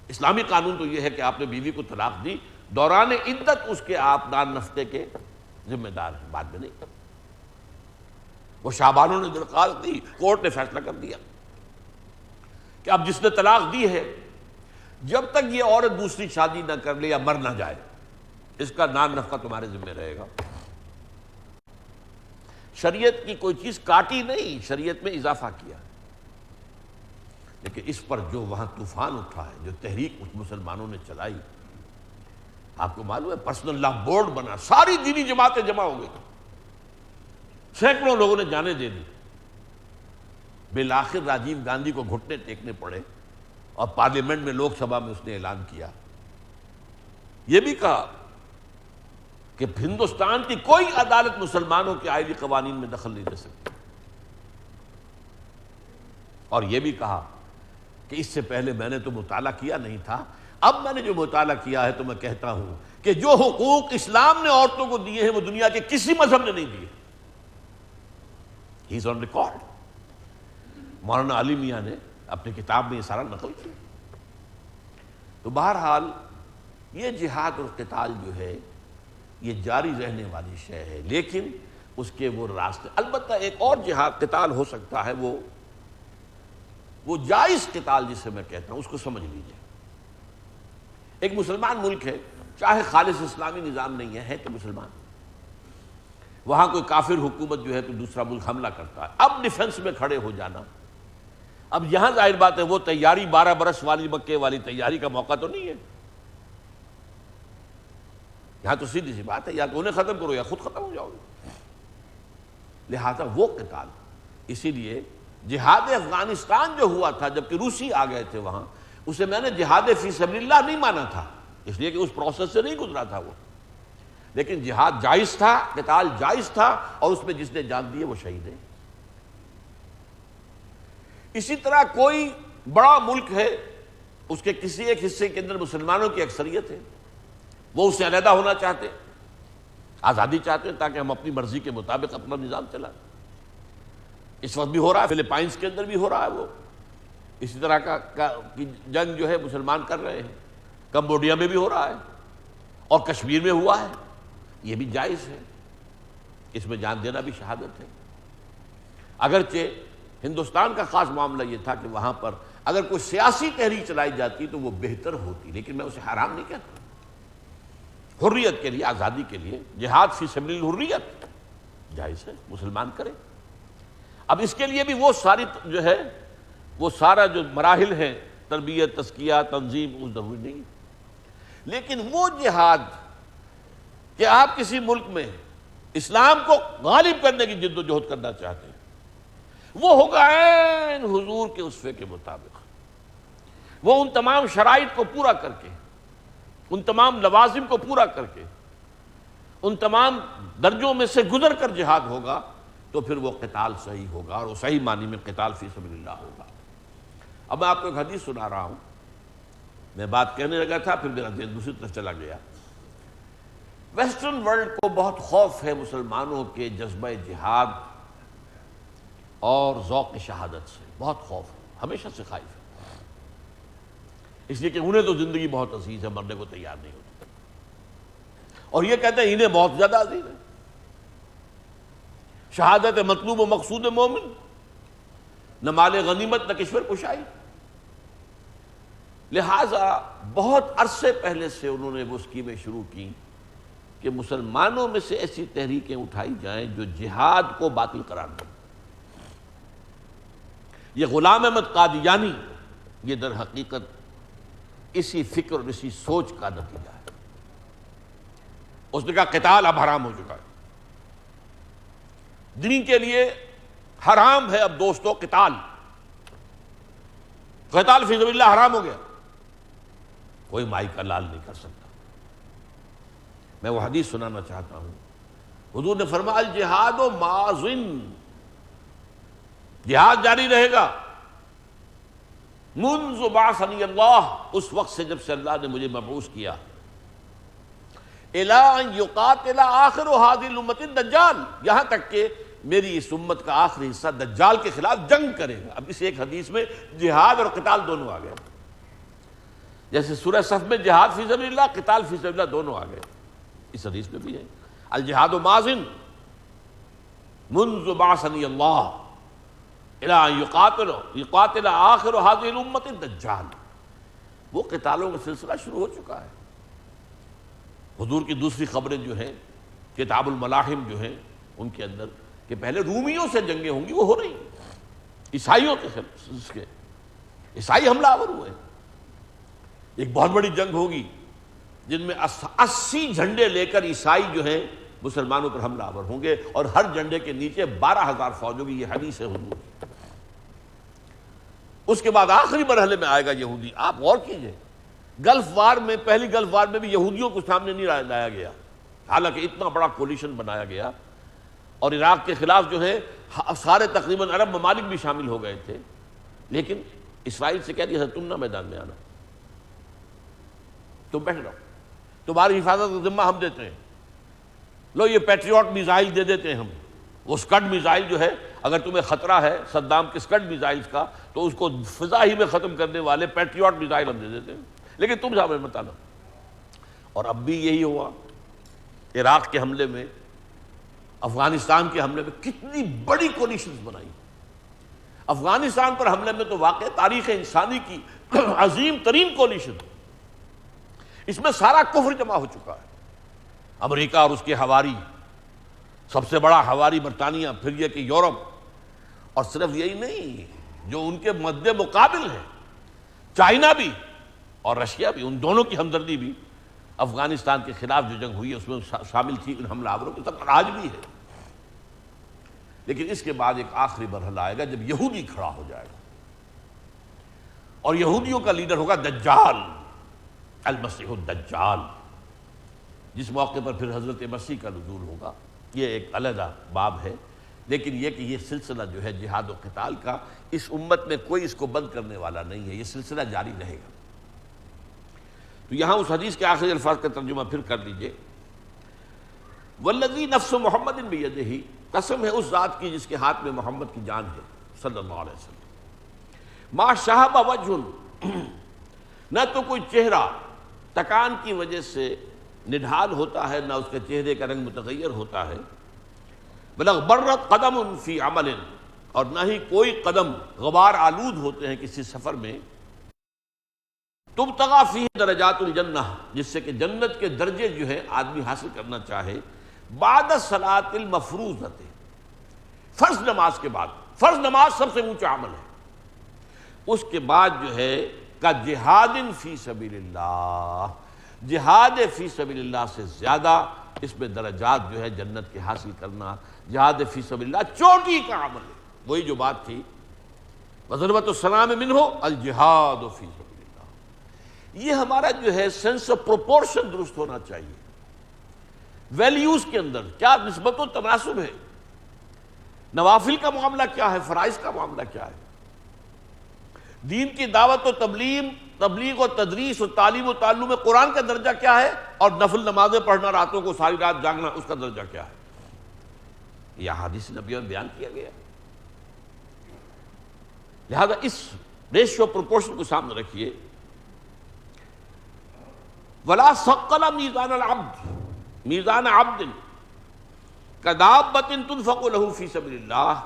اسلامی قانون تو یہ ہے کہ آپ نے بیوی کو طلاق دی، دوران عدت اس کے آپ نان نفقے کے ذمہ دار ہیں، بعد میں نہیں۔ وہ شاہ بانو نے درخواست دی، کورٹ نے فیصلہ کر دیا کہ اب جس نے طلاق دی ہے، جب تک یہ عورت دوسری شادی نہ کر لے یا مر نہ جائے، اس کا نان نفقہ تمہارے ذمہ رہے گا۔ شریعت کی کوئی چیز کاٹی نہیں، شریعت میں اضافہ کیا، لیکن اس پر جو وہاں طوفان اٹھا ہے، جو تحریک مسلمانوں نے چلائی، آپ کو معلوم ہے پرسنل لا بورڈ بنا، ساری دینی جماعتیں جمع ہو گئی، سینکڑوں لوگوں نے جانیں دے دی، بالآخر راجیو گاندھی کو گھٹنے ٹیکنے پڑے، اور پارلیمنٹ میں، لوک سبھا میں اس نے اعلان کیا، یہ بھی کہا کہ ہندوستان کی کوئی عدالت مسلمانوں کے آئلی قوانین میں دخل نہیں دے سکتی، اور یہ بھی کہا کہ اس سے پہلے میں نے تو مطالعہ کیا نہیں تھا، اب میں نے جو مطالعہ کیا ہے تو میں کہتا ہوں کہ جو حقوق اسلام نے عورتوں کو دیے ہیں وہ دنیا کے کسی مذہب نے نہیں دیے۔ ہی از آن ریکارڈ۔ مولانا علی میاں نے اپنی کتاب میں یہ سارا نقل کیا۔ تو بہرحال یہ جہاد اور قتال جو ہے یہ جاری رہنے والی شے ہے، لیکن اس کے وہ راستے، البتہ ایک اور جہاد قتال ہو سکتا ہے، وہ جائز قتال جسے میں کہتا ہوں، اس کو سمجھ لیجئے۔ ایک مسلمان ملک ہے، چاہے خالص اسلامی نظام نہیں ہے تو مسلمان، وہاں کوئی کافر حکومت جو ہے تو دوسرا ملک حملہ کرتا ہے، اب ڈیفنس میں کھڑے ہو جانا، اب یہاں ظاہر بات ہے وہ تیاری 12 برس والی مکے والی تیاری کا موقع تو نہیں ہے، یہاں تو سیدھی سی بات ہے، یا تو انہیں ختم کرو یا خود ختم ہو جاؤ گے۔ لہذا وہ قتال، اسی لیے جہاد افغانستان جو ہوا تھا جبکہ روسی آ گئے تھے وہاں، اسے میں نے جہاد فی سبیل اللہ نہیں مانا تھا، اس لیے کہ اس پروسیس سے نہیں گزرا تھا وہ، لیکن جہاد جائز تھا، قتال جائز تھا، اور اس میں جس نے جان دی ہے وہ شہید ہے۔ اسی طرح کوئی بڑا ملک ہے، اس کے کسی ایک حصے کے اندر مسلمانوں کی اکثریت ہے، وہ اس سے علیحدہ ہونا چاہتے، آزادی چاہتے ہیں تاکہ ہم اپنی مرضی کے مطابق اپنا نظام چلائیں. اس وقت بھی ہو رہا ہے، فلپائنس کے اندر بھی ہو رہا ہے وہ اسی طرح کی جنگ جو ہے مسلمان کر رہے ہیں. کمبوڈیا میں بھی ہو رہا ہے اور کشمیر میں ہوا ہے. یہ بھی جائز ہے، اس میں جان دینا بھی شہادت ہے. اگرچہ ہندوستان کا خاص معاملہ یہ تھا کہ وہاں پر اگر کوئی سیاسی تحریک چلائی جاتی تو وہ بہتر ہوتی، لیکن میں اسے حرام نہیں کہتا. حریت کے لیے، آزادی کے لیے، جہاد فی سبیل الحریت جائز ہے، مسلمان کرے. اب اس کے لیے بھی وہ ساری جو ہے وہ سارا جو مراحل ہیں، تربیت، تزکیہ، تنظیم، وہ ضروری نہیں. لیکن وہ جہاد کہ آپ کسی ملک میں اسلام کو غالب کرنے کی جد و جہد کرنا چاہتے ہیں، وہ ہوگا عین حضور کے اسوے کے مطابق. وہ ان تمام شرائط کو پورا کر کے، ان تمام لوازم کو پورا کر کے، ان تمام درجوں میں سے گزر کر جہاد ہوگا تو پھر وہ قتال صحیح ہوگا، اور وہ صحیح معنی میں قتال فی سبیل اللہ ہوگا. اب میں آپ کو ایک حدیث سنا رہا ہوں. میں بات کہنے لگا تھا، پھر میرا ذہن دوسری طرف چلا گیا. ویسٹرن ورلڈ کو بہت خوف ہے مسلمانوں کے جذبہ جہاد اور ذوق شہادت سے، بہت خوف ہے، ہمیشہ سے خائف ہے. اس لیے کہ انہیں تو زندگی بہت عزیز ہے، مرنے کو تیار نہیں ہوتے، اور یہ کہتے ہیں انہیں بہت زیادہ عزیز ہے. شہادت مطلوب و مقصود مومن، نہ مال غنیمت نہ کشور کشائی. لہٰذا بہت عرصے پہلے سے انہوں نے وہ اسکیمیں شروع کی کہ مسلمانوں میں سے ایسی تحریکیں اٹھائی جائیں جو جہاد کو باطل قرار دیں. یہ غلام احمد قادیانی یہ در حقیقت اسی فکر اور اسی سوچ کا نتیجہ ہے. اس نے کہا قتال اب حرام ہو چکا ہے، دین کے لیے حرام ہے اب دوستو قتال. قتال فی سبیل اللہ حرام ہو گیا، کوئی مائی کا لال نہیں کر سکتا. میں وہ حدیث سنانا چاہتا ہوں. حضور نے فرمایا الجہاد ماضٍ، جہاد جاری رہے گا منذ بعثنی اللہ، اس وقت سے جب سے اللہ نے مجھے مبعوث کیا، الی ان یقاتل آخر هذه الامة الدجال، یہاں تک کہ میری اس امت کا آخری حصہ دجال کے خلاف جنگ کرے گا. اب اس ایک حدیث میں جہاد اور قتال دونوں آ گئے. جیسے سورہ صف میں جہاد فی سبیل اللہ، قتال فی سبیل اللہ دونوں آ گئے، اس حدیث میں بھی ہے الجہاد ماضٍ منذ بعثنی اللہ الی ان یقاتل آخر هذه الامة الدجال. وہ قتالوں کا سلسلہ شروع ہو چکا ہے. حضور کی دوسری خبریں جو ہیں کتاب الملاحم جو ہیں ان کے اندر کہ پہلے رومیوں سے جنگیں ہوں گی، وہ ہو رہی ہیں. عیسائیوں کے عیسائی حملہ آور ہوئے. ایک بہت بڑی جنگ ہوگی جن میں 80 جھنڈے لے کر عیسائی جو ہیں مسلمانوں پر حملہ آور ہوں گے، اور ہر جھنڈے کے نیچے 12,000 فوج ہوگی. یہ حدیث ہے حضور کی. اس کے بعد آخری مرحلے میں آئے گا یہودی. آپ غور کیجئے، گلف وار میں، پہلی گلف وار میں بھی یہودیوں کو سامنے نہیں لایا گیا، حالانکہ اتنا بڑا کولیشن بنایا گیا، اور عراق کے خلاف جو ہے سارے تقریباً عرب ممالک بھی شامل ہو گئے تھے. لیکن اسرائیل سے کہہ دیا تم نہ میدان میں آنا، تم بیٹھ رہو، تمہاری حفاظت کا ذمہ ہم دیتے ہیں. لو یہ پیٹریوٹ میزائل دے دیتے ہیں ہم. وہ اسکڈ میزائل جو ہے، اگر تمہیں خطرہ ہے صدام کے اسکڈ میزائلز کا تو اس کو فضا ہی میں ختم کرنے والے پیٹریوٹ میزائل ہم دے دیتے ہیں، لیکن تم سامنے مت آنا. اور اب بھی یہی ہوا. عراق کے حملے میں، افغانستان کے حملے میں کتنی بڑی کولیشنز بنائی. افغانستان پر حملے میں تو واقع تاریخ انسانی کی عظیم ترین کولیشن، اس میں سارا کفر جمع ہو چکا ہے. امریکہ اور اس کے حواری، سب سے بڑا حواری برطانیہ، پھر یہ کہ یورپ، اور صرف یہی نہیں، جو ان کے مد مقابل ہیں چائنا بھی اور رشیا بھی، ان دونوں کی ہمدردی بھی افغانستان کے خلاف جو جنگ ہوئی ہے اس میں شامل تھی ان حملہ آوروں کی. تک آج بھی ہے. لیکن اس کے بعد ایک آخری مرحلہ آئے گا جب یہودی کھڑا ہو جائے گا، اور یہودیوں کا لیڈر ہوگا دجال، المسیح الدجال، جس موقع پر پھر حضرت مسیح کا نزول ہوگا. یہ ایک علیحدہ باب ہے. لیکن یہ کہ یہ سلسلہ جو ہے جہاد و قتال کا، اس امت میں کوئی اس کو بند کرنے والا نہیں ہے، یہ سلسلہ جاری رہے گا. تو یہاں اس حدیث کے آخری الفاظ کا ترجمہ پھر کر لیجئے. والذی نفس محمد بیدہ، قسم ہے اس ذات کی جس کے ہاتھ میں محمد کی جان ہے صلی اللہ علیہ وسلم، ما شہب وجہ، نہ تو کوئی چہرہ تکان کی وجہ سے نڈھال ہوتا ہے، نہ اس کے چہرے کا رنگ متغیر ہوتا ہے، بلغ برت قدم فی عمل، اور نہ ہی کوئی قدم غبار آلود ہوتے ہیں کسی سفر میں، تبتغى فیہ درجات الجنہ، جس سے کہ جنت کے درجے جو ہے آدمی حاصل کرنا چاہے، بعد الصلاۃ المفروضۃ، فرض نماز کے بعد، فرض نماز سب سے اونچا عمل ہے، اس کے بعد جو ہے کا جہاد فی سبیل اللہ، جہاد فی سبیل اللہ سے زیادہ اس میں درجات جو ہے جنت کے حاصل کرنا، جہاد فی سبیل اللہ چوٹی کا عمل ہے، وہی جو بات تھی وَضَرْبَةُ السَّلَامِ مِنْهُ الْجِهَادُ فِي سَبِيلِ اللَّهِ۔ یہ ہمارا جو ہے سینس آف پروپورشن درست ہونا چاہیے، ویلیوز کے اندر کیا نسبت و تناسب ہے، نوافل کا معاملہ کیا ہے، فرائض کا معاملہ کیا ہے، دین کی دعوت و تبلیغ و تدریس و تعلیم و تعلم میں قرآن کا درجہ کیا ہے، اور نفل نمازیں پڑھنا، راتوں کو ساری رات جاگنا، اس کا درجہ کیا ہے، یہ حدیث نبی میں بیان کیا گیا۔ لہذا اس ریشیو پروپورشن کو سامنے رکھیے۔ ولا ثقل میزان العبد، میزان عبد کدابۃ تنفق له فی سبیل اللہ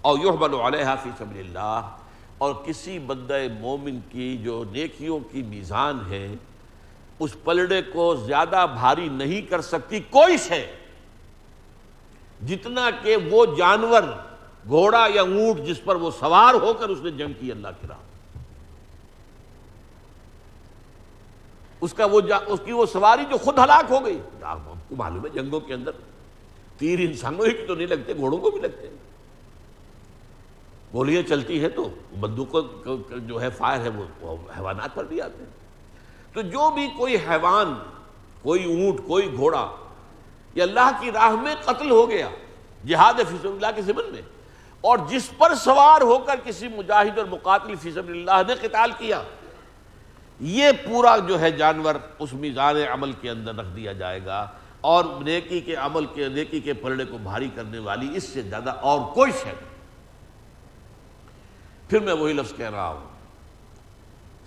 او یحمل علیہا فی سبیل اللہ، اور کسی بندہ مومن کی جو نیکیوں کی میزان ہے اس پلڑے کو زیادہ بھاری نہیں کر سکتی کوئی شے، جتنا کہ وہ جانور، گھوڑا یا اونٹ جس پر وہ سوار ہو کر اس نے جنگ کی اللہ کی راہ، اس کی وہ سواری جو خود ہلاک ہو گئی۔ آپ کو معلوم ہے جنگوں کے اندر تیر انسانوں ہی تو نہیں لگتے، گھوڑوں کو بھی لگتے ہیں، گولیاں چلتی ہے تو بندوقوں جو ہے فائر ہے وہ حیوانات پر بھی آتے ہیں۔ تو جو بھی کوئی حیوان، کوئی اونٹ، کوئی گھوڑا یہ اللہ کی راہ میں قتل ہو گیا جہاد فی سبیل اللہ کے ضمن میں، اور جس پر سوار ہو کر کسی مجاہد اور مقاتل فی سبیل اللہ نے قتال کیا، یہ پورا جو ہے جانور اس میزان عمل کے اندر رکھ دیا جائے گا، اور نیکی کے عمل کے، نیکی کے پلڑے کو بھاری کرنے والی اس سے زیادہ اور کوئی شے نہیں۔ پھر میں وہی لفظ کہہ رہا ہوں،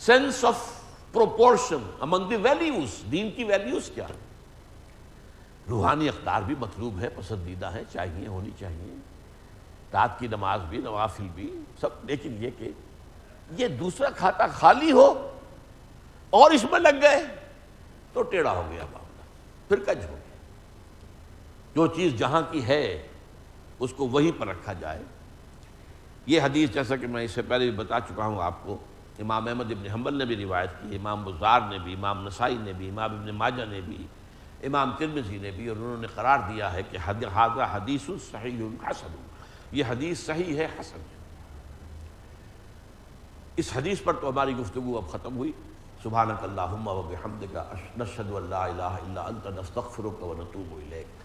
sense of proportion among the values, دین کی ویلیوز کیا ہے، روحانی اقدار بھی مطلوب ہے، پسندیدہ ہے، چاہیے، ہونی چاہیے، رات کی نماز بھی، نوافل بھی سب، لیکن یہ کہ یہ دوسرا کھاتا خالی ہو اور اس میں لگ گئے تو ٹیڑھا ہو گیا معاملہ، پھر کج ہو گیا۔ جو چیز جہاں کی ہے اس کو وہیں پر رکھا جائے۔ یہ حدیث جیسا کہ میں اس سے پہلے بھی بتا چکا ہوں آپ کو، امام احمد ابن حنبل نے بھی روایت کی، امام بزار نے بھی، امام نسائی نے بھی، امام ابن ماجہ نے بھی، امام ترمذی نے بھی، اور انہوں نے قرار دیا ہے کہ ھذا حدیث صحیح حسن، یہ حدیث صحیح ہے، حسن ہے۔ اس حدیث پر تو ہماری گفتگو اب ختم ہوئی۔ سبحانک اللہم و بحمدک، نشہد ان لا الہ الا انت، نستغفرک و نتوب الیک۔